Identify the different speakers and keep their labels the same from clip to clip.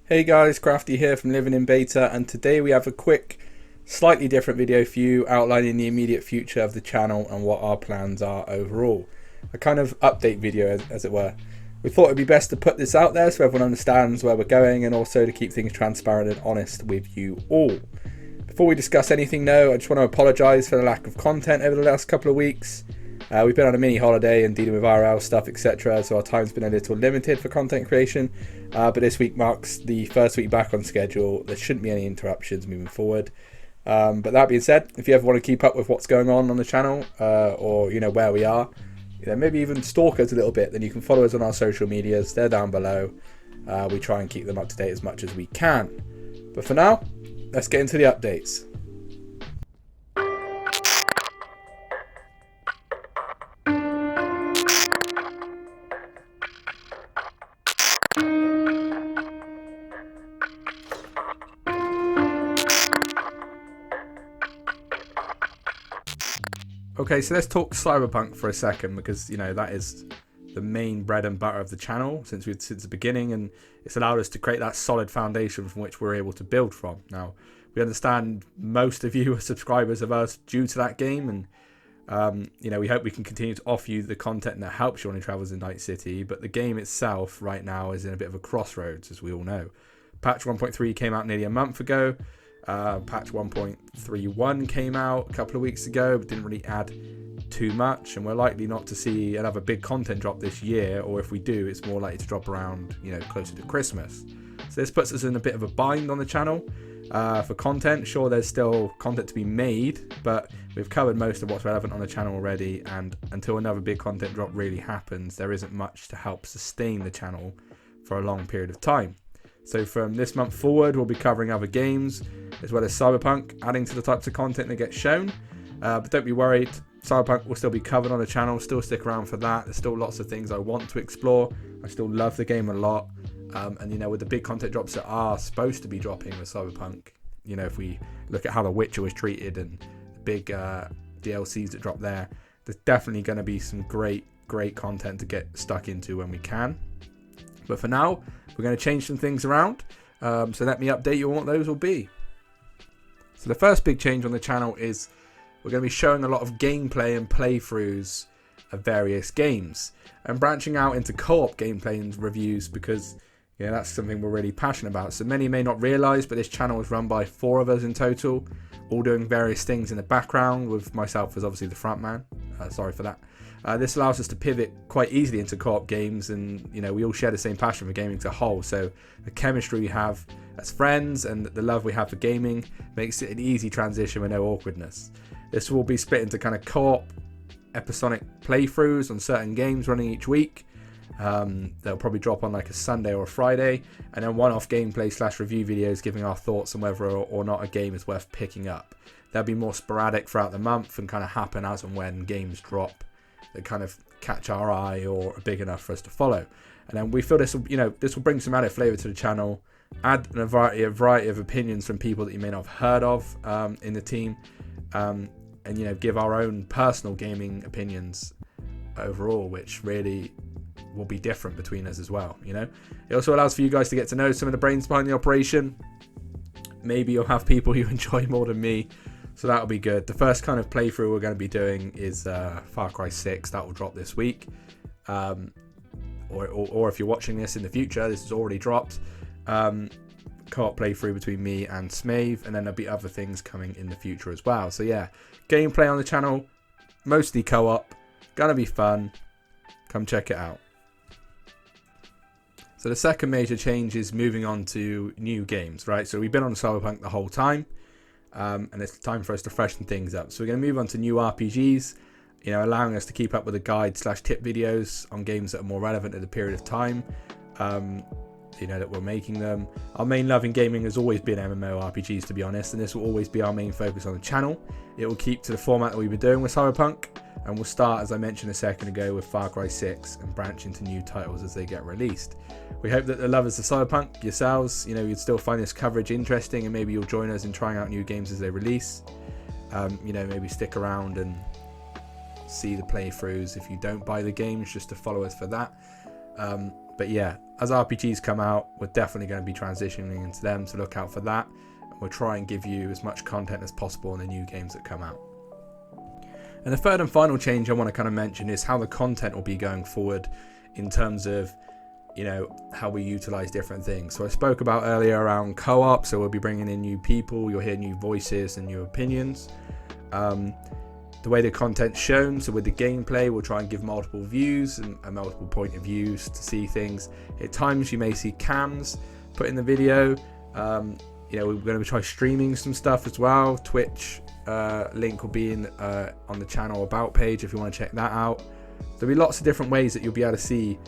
Speaker 1: Hey guys, Crafty here from Living in Beta, and today we have a quick, slightly different video for you outlining the immediate future of the channel and what our plans are overall. A kind of update video, as it were. We thought it'd be best to put this out there so everyone understands where we're going and also to keep things transparent and honest with you all. Before we discuss anything though, I just want to apologise for the lack of content over the last couple of weeks. We've been on a mini holiday and dealing with IRL stuff, etc. So our time's been a little limited for content creation. But this week marks the first week back on schedule. There shouldn't be any interruptions moving forward. But that being said, if you ever want to keep up with what's going on the channel, or where we are, maybe even stalk us a little bit, then you can follow us on our social medias. They're down below. We try and keep them up to date as much as we can. But for now, let's get into the updates. Okay, so let's talk Cyberpunk for a second, because that is the main bread and butter of the channel since the beginning, and it's allowed us to create that solid foundation from which we're able to build from. Now, we understand most of you are subscribers of us due to that game, and we hope we can continue to offer you the content that helps you on your travels in Night City. But the game itself right now is in a bit of a crossroads, as we all know. Patch 1.3 came out nearly a month ago. Patch 1.31 came out a couple of weeks ago, but didn't really add too much, and we're likely not to see another big content drop this year, or if we do, it's more likely to drop around closer to Christmas. So this puts us in a bit of a bind on the channel for content. Sure, there's still content to be made, but we've covered most of what's relevant on the channel already, and until another big content drop really happens, there isn't much to help sustain the channel for a long period of time. So from this month forward, we'll be covering other games, as well as Cyberpunk, adding to the types of content that gets shown. But don't be worried, Cyberpunk will still be covered on the channel, still stick around for that. There's still lots of things I want to explore. I still love the game a lot. And with the big content drops that are supposed to be dropping with Cyberpunk, if we look at how The Witcher was treated and the big DLCs that drop there, there's definitely going to be some great content to get stuck into when we can. But for now, we're going to change some things around. So let me update you on what those will be. So the first big change on the channel is we're going to be showing a lot of gameplay and playthroughs of various games, and branching out into co-op gameplay and reviews, because that's something we're really passionate about. So many may not realise, but this channel is run by 4 of us in total, all doing various things in the background, with myself as obviously the front man. Sorry for that. This allows us to pivot quite easily into co-op games, and we all share the same passion for gaming as a whole. So the chemistry we have as friends and the love we have for gaming makes it an easy transition with no awkwardness. This will be split into kind of co-op episodic playthroughs on certain games running each week. They'll probably drop on like a Sunday or a Friday, and then one-off gameplay / review videos giving our thoughts on whether or not a game is worth picking up. They'll be more sporadic throughout the month and kind of happen as and when games drop that kind of catch our eye or are big enough for us to follow. And then we feel this will bring some added flavour to the channel, add a variety of opinions from people that you may not have heard of in the team, and give our own personal gaming opinions overall, which really will be different between us as well. It also allows for you guys to get to know some of the brains behind the operation. Maybe you'll have people you enjoy more than me, so that'll be good. The first kind of playthrough we're going to be doing is Far Cry 6. That will drop this week, or if you're watching this in the future, this has already dropped. Co-op playthrough between me and Smave, and then there'll be other things coming in the future as well. So yeah, gameplay on the channel, mostly co-op, gonna be fun. Come check it out. So the second major change is moving on to new games, right? So we've been on Cyberpunk the whole time, and it's time for us to freshen things up. So we're going to move on to new RPGs, allowing us to keep up with the guide / tip videos on games that are more relevant at the period of time, that we're making them. Our main love in gaming has always been MMORPGs, to be honest, and this will always be our main focus on the channel. It will keep to the format that we've been doing with Cyberpunk, and we'll start, as I mentioned a second ago, with Far Cry 6 and branch into new titles as they get released. We hope that the lovers of Cyberpunk, yourselves, you'd still find this coverage interesting, and maybe you'll join us in trying out new games as they release. Maybe stick around and see the playthroughs if you don't buy the games, just to follow us for that. But yeah, as RPGs come out, we're definitely going to be transitioning into them, so look out for that. And we'll try and give you as much content as possible in the new games that come out. And the third and final change I want to kind of mention is how the content will be going forward in terms of, you know, how we utilize different things. So I spoke about earlier around co-op, so we'll be bringing in new people, you'll hear new voices and new opinions. The way the content's shown, so with the gameplay, we'll try and give multiple views and multiple point of views to see things. At times you may see cams put in the video. You know, we're going to try streaming some stuff as well. Twitch link will be in on the channel about page if you want to check that out. There'll be lots of different ways that you'll be able to see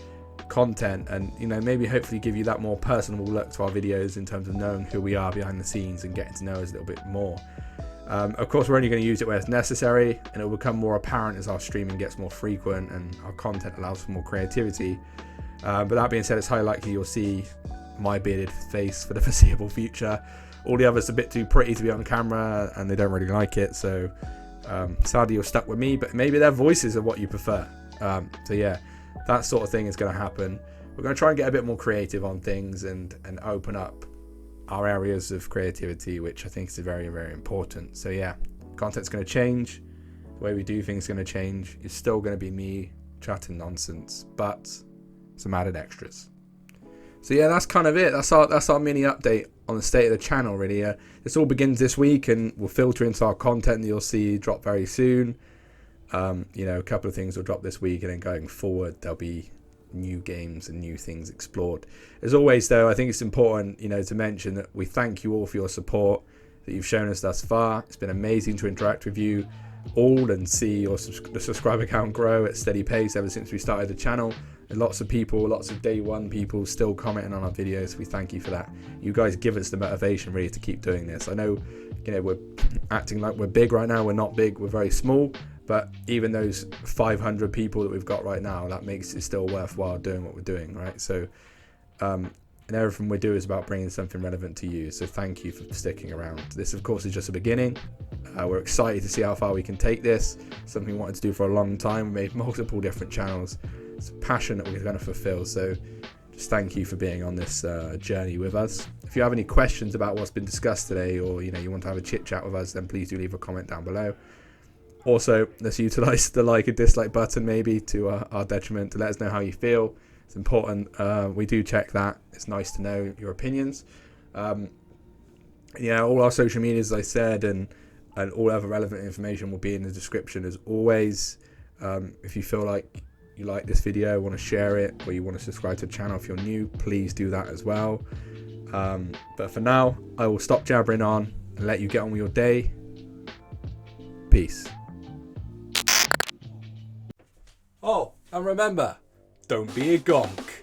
Speaker 1: content, and you know, maybe hopefully give you that more personable look to our videos in terms of knowing who we are behind the scenes and getting to know us a little bit more. Of course, we're only going to use it where it's necessary, and it will become more apparent as our streaming gets more frequent and our content allows for more creativity. But that being said, it's highly likely you'll see my bearded face for the foreseeable future. All the others are a bit too pretty to be on camera, and they don't really like it, so sadly you're stuck with me, but maybe their voices are what you prefer. So yeah, that sort of thing is going to happen. We're going to try and get a bit more creative on things and open up our areas of creativity, which I think is very, very important. So yeah, content's going to change. The way we do things is going to change. It's still going to be me chatting nonsense, but some added extras. So yeah, that's kind of it. That's our mini update on the state of the channel, really. This all begins this week and will filter into our content that you'll see drop very soon. You know, a couple of things will drop this week, and then going forward there'll be new games and new things explored. As always though, I think it's important, you know, to mention that we thank you all for your support that you've shown us thus far. It's been amazing to interact with you all and see your the subscriber count grow at steady pace ever since we started the channel. And lots of people, lots of day one people still commenting on our videos. We thank you for that. You guys give us the motivation really to keep doing this. I know, you know, we're acting like we're big right now. We're not big, we're very small. But even those 500 people that we've got right now, that makes it still worthwhile doing what we're doing, right? So, and everything we do is about bringing something relevant to you. So thank you for sticking around. This, of course, is just a beginning. We're excited to see how far we can take this. Something we wanted to do for a long time. We made multiple different channels. It's a passion that we're going to fulfill. So just thank you for being on this journey with us. If you have any questions about what's been discussed today, or you know, you want to have a chit chat with us, then please do leave a comment down below. Also, let's utilize the like and dislike button maybe to our detriment to let us know how you feel. It's important. We do check that. It's nice to know your opinions. Yeah, all our social medias, as I said, and all other relevant information will be in the description as always. If you feel like you like this video, want to share it, or you want to subscribe to the channel if you're new, please do that as well. But for now, I will stop jabbering on and let you get on with your day. Peace. Oh, and remember, don't be a gonk.